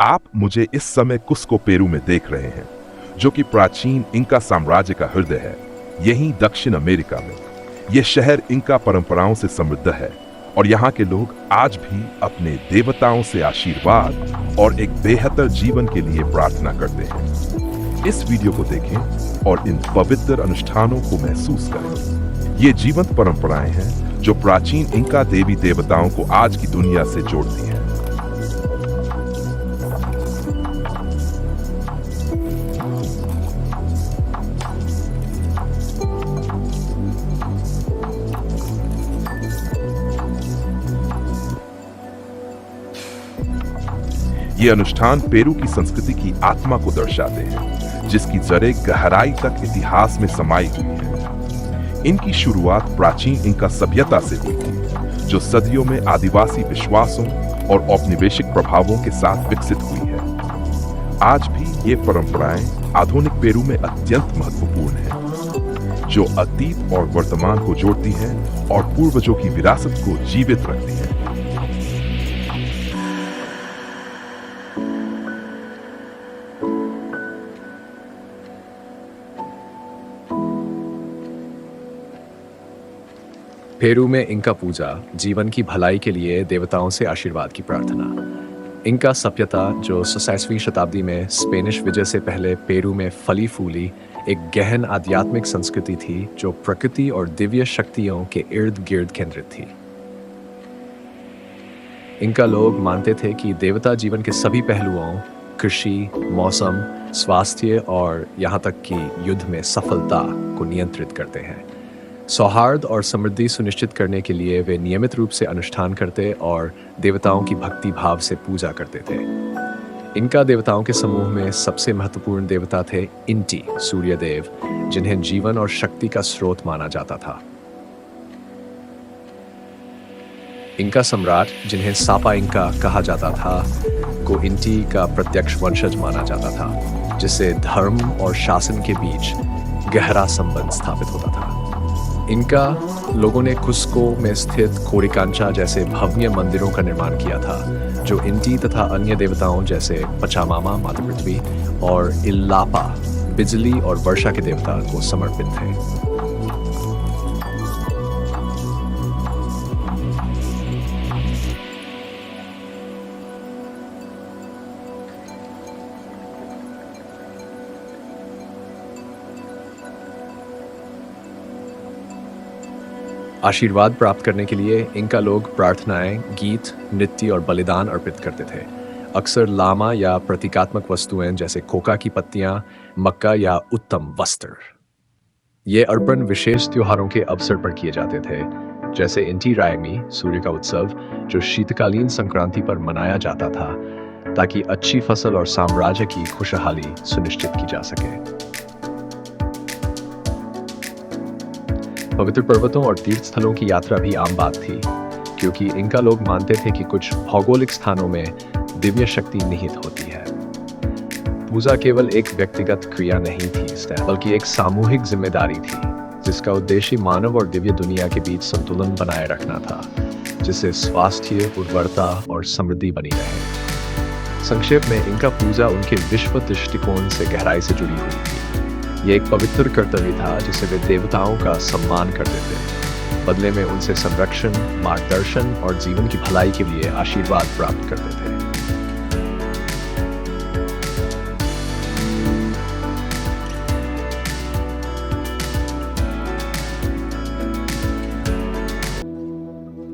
आप मुझे इस समय कुस्को पेरू में देख रहे हैं, जो कि प्राचीन इंका साम्राज्य का हृदय है, यहीं दक्षिण अमेरिका में। यह शहर इंका परंपराओं से समृद्ध है और यहाँ के लोग आज भी अपने देवताओं से आशीर्वाद और एक बेहतर जीवन के लिए प्रार्थना करते हैं। इस वीडियो को देखें और इन पवित्र अनुष्ठानों को महसूस करें। ये जीवंत परंपराएं हैं जो प्राचीन इंका देवी देवताओं को आज की दुनिया से जोड़ती हैं। ये अनुष्ठान पेरू की संस्कृति की आत्मा को दर्शाते हैं, जिसकी जड़ें गहराई तक इतिहास में समाई हुई है। इनकी शुरुआत प्राचीन इंका सभ्यता से हुई थी, जो सदियों में आदिवासी विश्वासों और औपनिवेशिक प्रभावों के साथ विकसित हुई है। आज भी ये परंपराएं आधुनिक पेरू में अत्यंत महत्वपूर्ण हैं, जो अतीत और वर्तमान को जोड़ती हैं और पूर्वजों की विरासत को जीवित रखती हैं। पेरू में इंका पूजा, जीवन की भलाई के लिए देवताओं से आशीर्वाद की प्रार्थना। इंका सभ्यता, जो 27वीं शताब्दी में स्पेनिश विजय से पहले पेरू में फली फूली एक गहन आध्यात्मिक संस्कृति थी, जो प्रकृति और दिव्य शक्तियों के इर्द गिर्द केंद्रित थी। इंका लोग मानते थे कि देवता जीवन के सभी पहलुओं, कृषि, मौसम, स्वास्थ्य और यहाँ तक कि युद्ध में सफलता को नियंत्रित करते हैं। सौहार्द और समृद्धि सुनिश्चित करने के लिए वे नियमित रूप से अनुष्ठान करते और देवताओं की भक्ति भाव से पूजा करते थे। इनका देवताओं के समूह में सबसे महत्वपूर्ण देवता थे इंटी, सूर्य देव, जिन्हें जीवन और शक्ति का स्रोत माना जाता था। इंका सम्राट, जिन्हें सापा इंका कहा जाता था, को इंटी का प्रत्यक्ष वंशज माना जाता था, जिससे धर्म और शासन के बीच गहरा संबंध स्थापित होता था। इनका लोगों ने कुस्को में स्थित कोरिकांचा जैसे भव्य मंदिरों का निर्माण किया था, जो इंटी तथा अन्य देवताओं जैसे पचामामा माता पृथ्वी और इल्लापा बिजली और वर्षा के देवता को समर्पित थे। आशीर्वाद प्राप्त करने के लिए इनका लोग प्रार्थनाएं, गीत, नृत्य और बलिदान अर्पित करते थे। अक्सर लामा या प्रतीकात्मक वस्तुएं जैसे कोका की पत्तियां, मक्का या उत्तम वस्त्र। ये अर्पण विशेष त्योहारों के अवसर पर किए जाते थे, जैसे इंटी रायमी, सूर्य का उत्सव, जो शीतकालीन संक्रांति पर मनाया जाता था, ताकि अच्छी फसल और साम्राज्य की खुशहाली सुनिश्चित की जा सके। पवित्र पर्वतों और तीर्थ स्थलों की यात्रा भी आम बात थी, क्योंकि इनका लोग मानते थे कि कुछ भौगोलिक स्थानों में दिव्य शक्ति निहित होती है। पूजा केवल एक व्यक्तिगत क्रिया नहीं थी, बल्कि एक सामूहिक जिम्मेदारी थी, जिसका उद्देश्य मानव और दिव्य दुनिया के बीच संतुलन बनाए रखना था, जिससे स्वास्थ्य, उर्वरता और समृद्धि बनी रहे। संक्षेप में, इनका पूजा उनके विश्व दृष्टिकोण से गहराई से जुड़ी हुई थी। ये एक पवित्र कर्तव्य था जिसे वे देवताओं का सम्मान करते थे, बदले में उनसे संरक्षण, मार्गदर्शन और जीवन की भलाई के लिए आशीर्वाद प्राप्त करते थे।